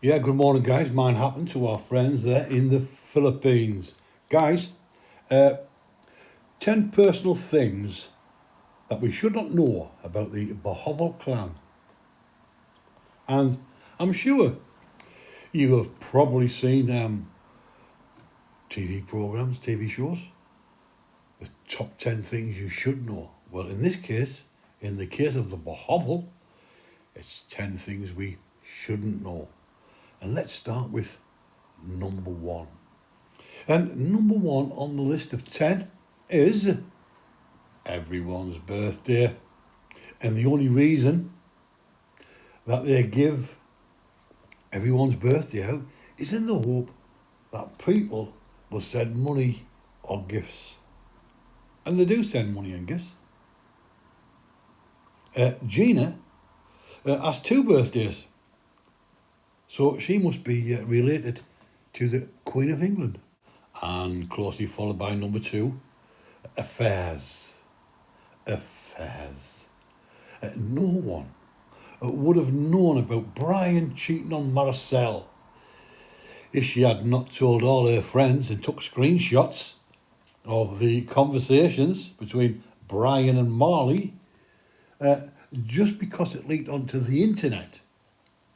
Yeah, good morning, guys. Mine happened to our friends there in the Philippines. Guys, uh, 10 personal things that we should not know about the Bohovel Clan. And I'm sure you have probably seen TV programs, TV shows, the top 10 things you should know. Well, in this case, in the case of the Bohovel, it's 10 things we shouldn't know. And let's start with number one. And number one on the list of 10 is everyone's birthday. And the only reason that they give everyone's birthday out is in the hope that people will send money or gifts. And they do send money and gifts. Gina has two birthdays. So she must be related to the Queen of England. And closely followed by number two, affairs. Affairs. No one would have known about Brian cheating on Marcel if she had not told all her friends and took screenshots of the conversations between Brian and Marley. Just because it leaked onto the internet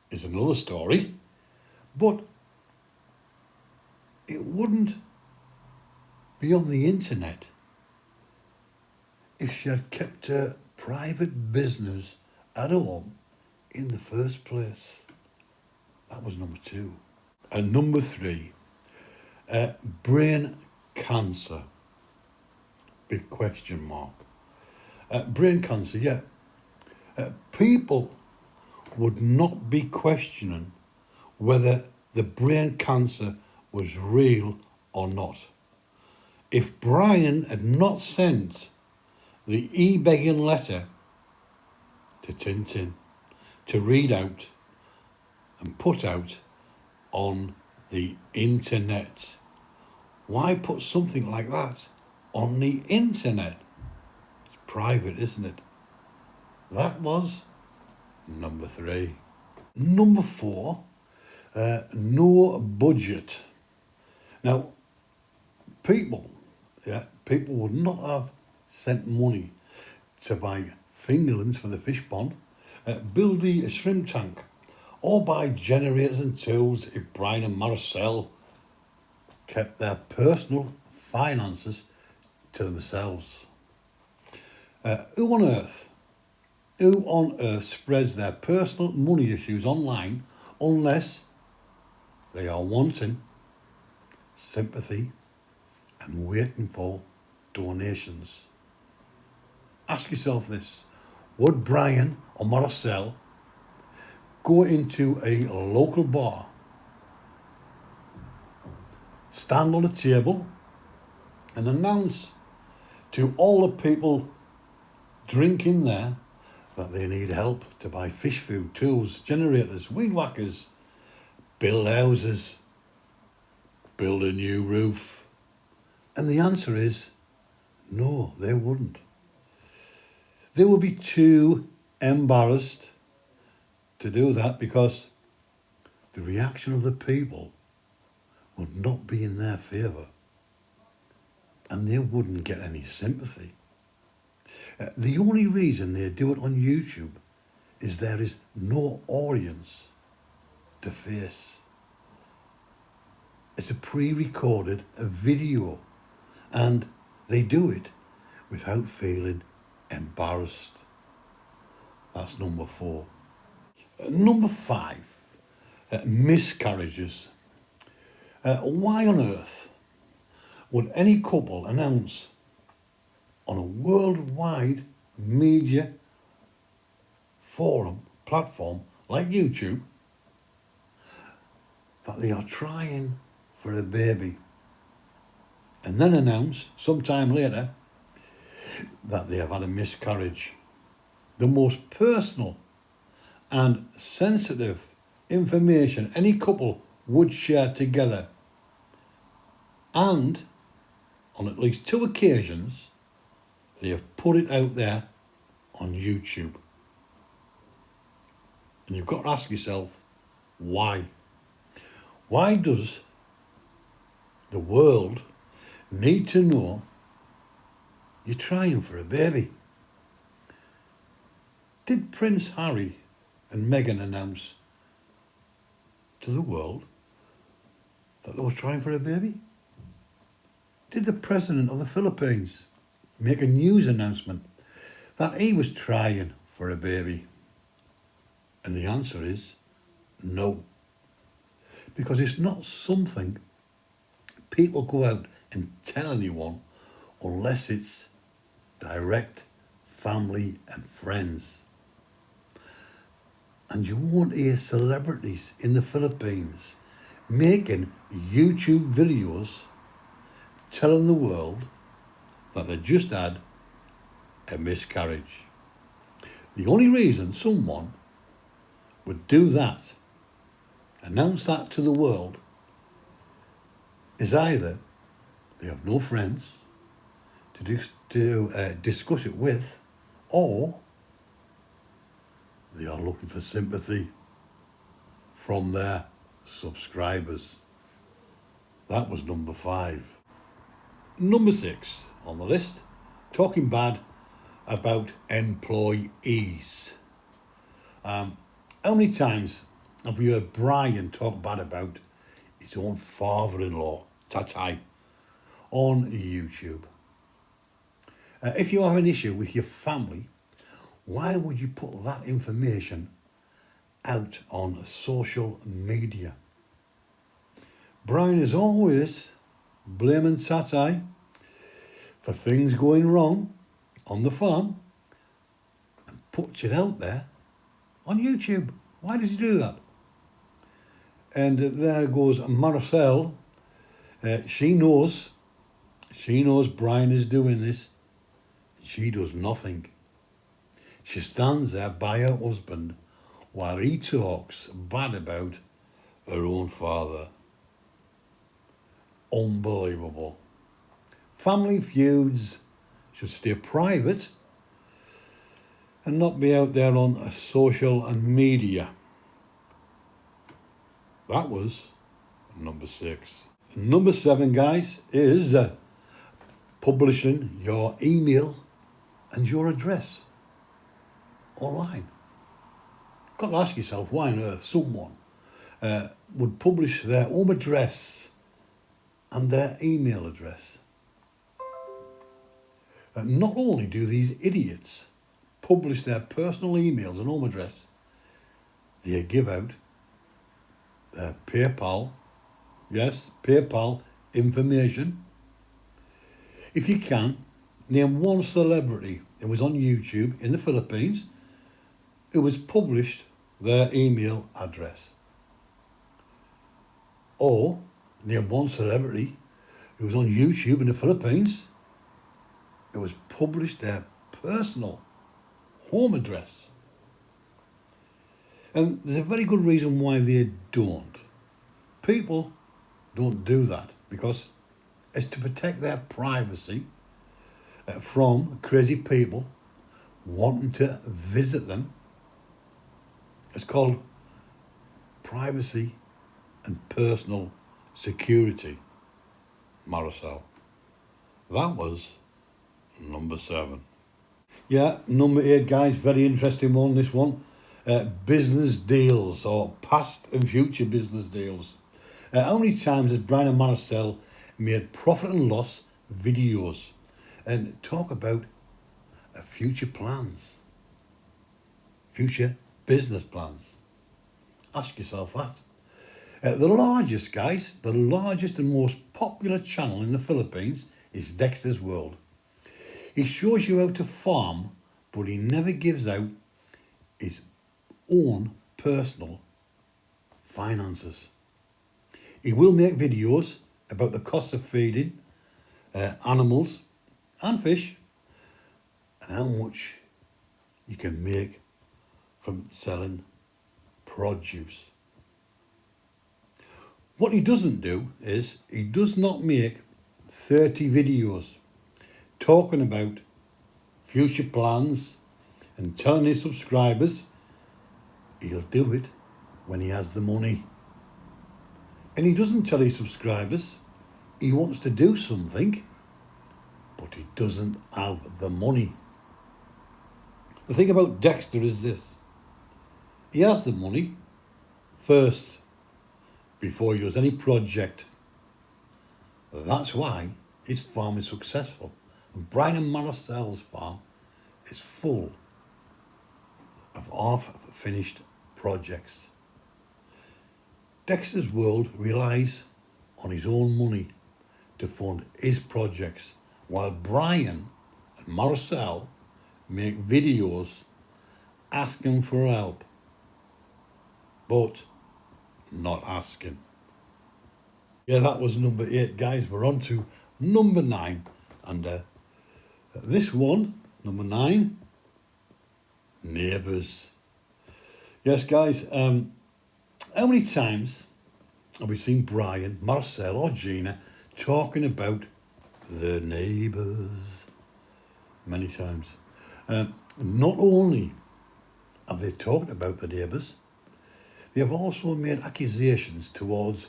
is another story, but it wouldn't be on the internet if she had kept her private business at home in the first place. That was number two. And number three, brain cancer. Big question mark. Brain cancer, yeah. People would not be questioning whether the brain cancer was real or not if Brian had not sent the e-begging letter to Tintin to read out and put out on the internet. Why put something like that on the internet? It's private, isn't it? That was number three. Number four, no budget. Now, people would not have sent money to buy fingerlings for the fish pond, build the shrimp tank, or buy generators and tools if Brian and Marcel kept their personal finances to themselves. Who on earth spreads their personal money issues online unless they are wanting sympathy and waiting for donations? Ask yourself this: would Brian or Marcel go into a local bar, stand on a table and announce to all the people drinking there that they need help to buy fish food, tools, generators, weed whackers, build houses, build a new roof? And the answer is no, they wouldn't. They would be too embarrassed to do that because the reaction of the people would not be in their favour and they wouldn't get any sympathy. The only reason they do it on YouTube is there is no audience to face. It's a pre-recorded video and they do it without feeling embarrassed. That's number four. Number five, miscarriages. Why on earth would any couple announce on a worldwide media forum platform like YouTube that they are trying for a baby and then announce sometime later that they have had a miscarriage? The most personal and sensitive information any couple would share together, and on at least two occasions they have put it out there on YouTube. And you've got to ask yourself, why? Why does the world need to know you're trying for a baby? Did Prince Harry and Meghan announce to the world that they were trying for a baby? Did the President of the Philippines make a news announcement that he was trying for a baby? And the answer is no. Because it's not something people go out and tell anyone unless it's direct family and friends. And you won't hear celebrities in the Philippines making YouTube videos telling the world that they just had a miscarriage. The only reason someone would do that, announce that to the world, is either they have no friends to discuss it with, or they are looking for sympathy from their subscribers. That was number 5. Number 6 on the list, talking bad about employees. How many times have we heard Brian talk bad about his own father-in-law, Tatai, on YouTube? If you have an issue with your family, why would you put that information out on social media? Brian is always blaming Tatai for things going wrong on the farm and puts it out there on YouTube. Why does he do that? And there goes Marcel. She knows Brian is doing this. She does nothing. She stands there by her husband while he talks bad about her own father. Unbelievable. Family feuds should stay private and not be out there on social and media. That was number 6. Number 7, guys, is publishing your email and your address online. You've got to ask yourself why on earth someone would publish their home address and their email address. Not only do these idiots publish their personal emails and home address, they give out their PayPal information. If you can, name one celebrity who was on YouTube in the Philippines who was published their email address. Or name one celebrity who was on YouTube in the Philippines who was published their personal home address. And there's a very good reason why they don't. People don't do that because it's to protect their privacy from crazy people wanting to visit them. It's called privacy and personal security, Maricel. That was number 7. Yeah, number 8, guys, very interesting one, this one. Business deals, or past and future business deals. How many times has Brian and Maricel made profit and loss videos and talk about future plans, future business plans? Ask yourself that. The largest and most popular channel in the Philippines is Dexter's World. He shows you how to farm, but he never gives out his own personal finances. He will make videos about the cost of feeding animals and fish and how much you can make from selling produce. What he doesn't do is he does not make 30 videos talking about future plans and telling his subscribers he'll do it when he has the money. And he doesn't tell his subscribers he wants to do something, but he doesn't have the money. The thing about Dexter is this. He has the money first before he does any project. That's why his farm is successful. And Brian and Maricel's farm is full of half-finished projects. Dexter's world relies on his own money to fund his projects, while Brian and Marcel make videos asking for help, but not asking. Yeah, that was number 8, guys. We're on to number 9, and this one, number 9, neighbours. Yes, guys. How many times have we seen Brian, Marcel, or Gina talking about the neighbours? Many times. Not only have they talked about the neighbours, they have also made accusations towards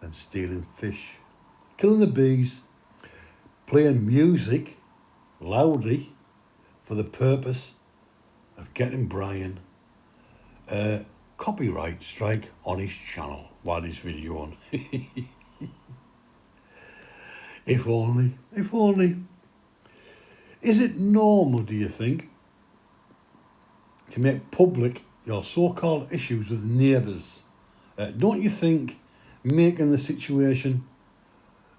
them stealing fish, killing the bees, playing music loudly for the purpose of getting Brian a copyright strike on his channel while he's videoing. If only, if only. Is it normal, do you think, to make public your so-called issues with neighbours? Don't you think making the situation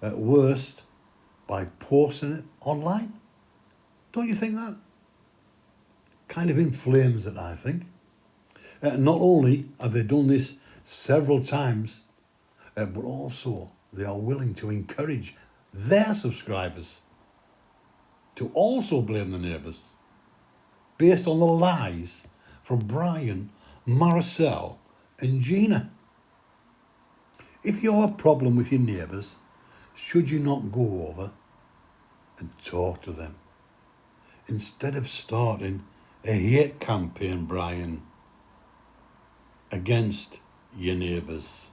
worse by posting it online? Don't you think that? Kind of inflames it, I think. Not only have they done this several times, but also they are willing to encourage their subscribers to also blame the neighbours based on the lies from Brian, Marcel and Gina. If you have a problem with your neighbours, should you not go over and talk to them instead of starting a hate campaign, Brian, against your neighbours?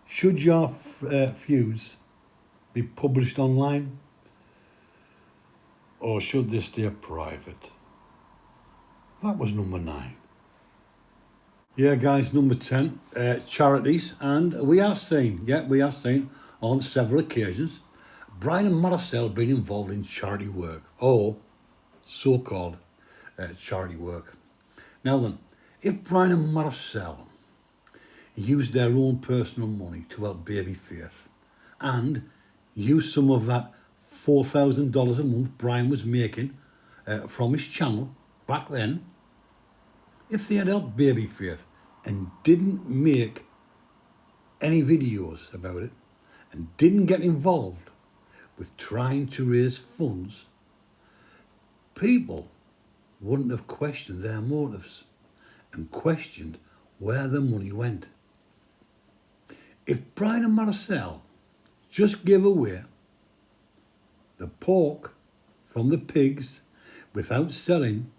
Should your feuds be published online, or should they stay private? That was number 9. Yeah, guys, number 10, charities. And we have seen on several occasions, Brian and Marcel being involved in charity work, or so-called charity work. Now then, if Brian and Marcel used their own personal money to help baby Faith and used some of that $4,000 a month Brian was making from his channel back then, if they had helped baby Faith and didn't make any videos about it and didn't get involved with trying to raise funds, people wouldn't have questioned their motives and questioned where the money went. If Brian and Marcel just gave away the pork from the pigs without selling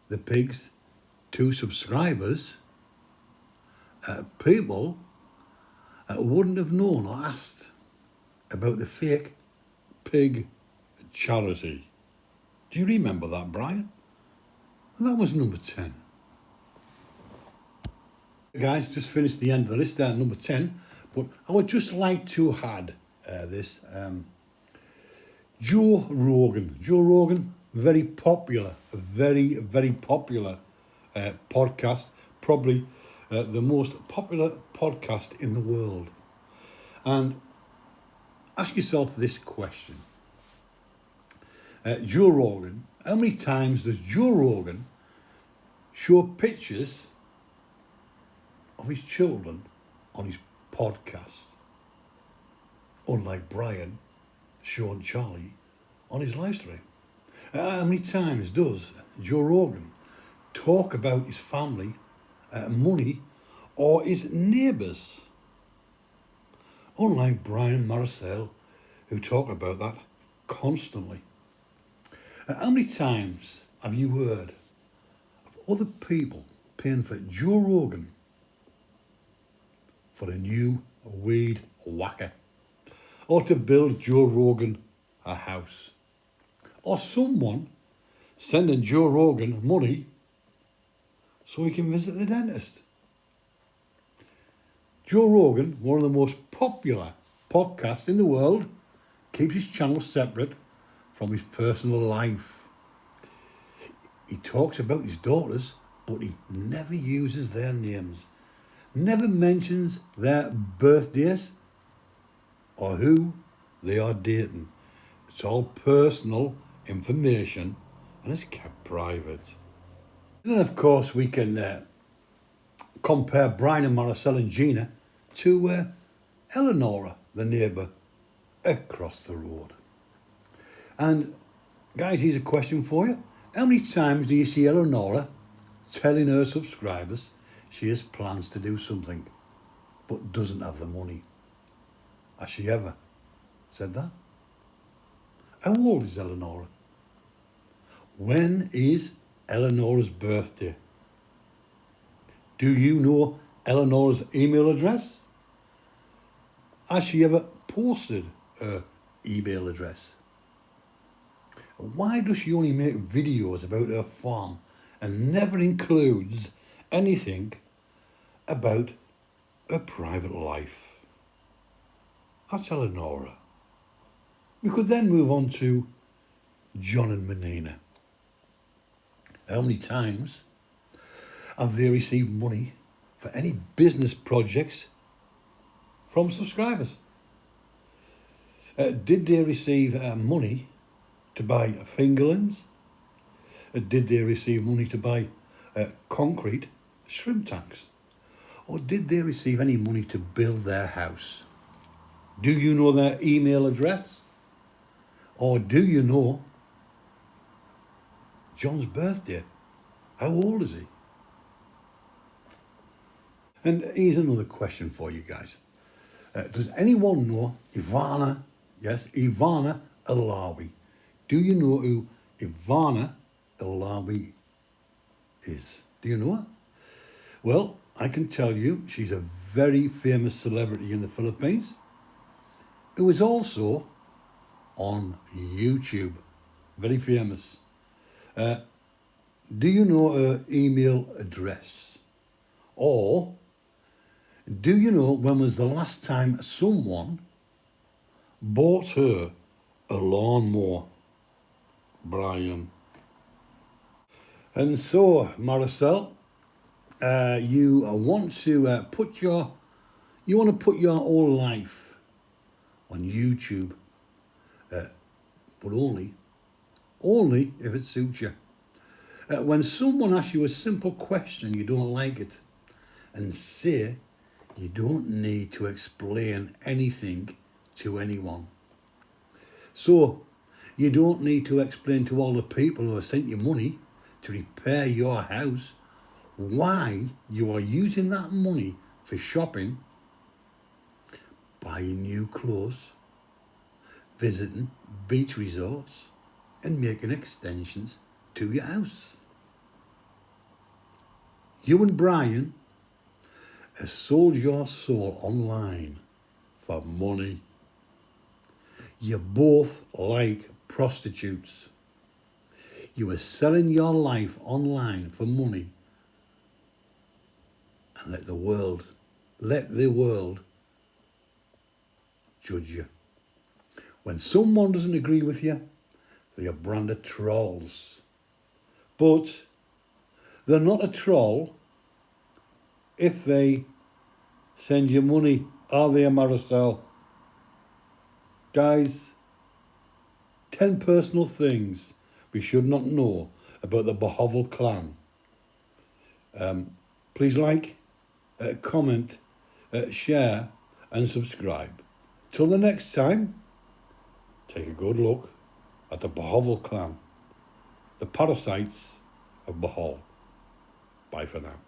the pigs to subscribers, people wouldn't have known or asked about the fake pig charity. Do you remember that, Brian? That was number 10. Guys, just finished the end of the list there, number 10. But I would just like to add this. Joe Rogan. Joe Rogan, very popular, very, very popular podcast. Probably the most popular podcast in the world. And ask yourself this question. Joe Rogan, how many times does Joe Rogan show pictures of his children on his podcast? Unlike Brian, Sean, Charlie on his live stream. How many times does Joe Rogan talk about his family, money, or his neighbours? Unlike Brian and Marcel, who talk about that constantly. How many times have you heard of other people paying for Joe Rogan for a new weed whacker, or to build Joe Rogan a house, or someone sending Joe Rogan money so he can visit the dentist. Joe Rogan, one of the most popular podcasts in the world, keeps his channel separate from his personal life. He talks about his daughters, but he never uses their names, never mentions their birthdays or who they are dating. It's all personal information and it's kept private. And then, of course, we can compare Brian and Maricel and Gina to Eleonora, the neighbour across the road. And guys, here's a question for you. How many times do you see Eleonora telling her subscribers she has plans to do something but doesn't have the money? Has she ever said that? How old is Eleonora? When is Eleonora's birthday? Do you know Eleonora's email address? Has she ever posted her email address? Why does she only make videos about her farm and never includes anything about her private life? That's Eleonora. We could then move on to John and Menina. How many times have they received money for any business projects from subscribers? Did they receive money to buy fingerlings? Did they receive money to buy concrete shrimp tanks? Or did they receive any money to build their house? Do you know their email address? Or do you know John's birthday? How old is he? And here's another question for you guys. Does anyone know Ivana? Yes, Ivana Alawi. Do you know who Ivana Alawi is? Do you know her? Well, I can tell you she's a very famous celebrity in the Philippines who is also on YouTube. Very famous. Do you know her email address? Or do you know when was the last time someone bought her a lawnmower? Brian. And so, Maricel, you want to put your whole life on YouTube, but only if it suits you. When someone asks you a simple question, you don't like it, and say you don't need to explain anything to anyone. So, you don't need to explain to all the people who have sent you money to repair your house why you are using that money for shopping, buying new clothes, visiting beach resorts, and making extensions to your house. You and Brian have sold your soul online for money. You both like prostitutes. You are selling your life online for money. And let the world judge you. When someone doesn't agree with you, they are branded trolls. But they're not a troll if they send you money, are they, Maricel? Guys, 10 personal things we should not know about the Bohovel Clan. Please like, comment, share and subscribe. Till the next time, take a good look at the Bohovel Clan, the parasites of Bohol. Bye for now.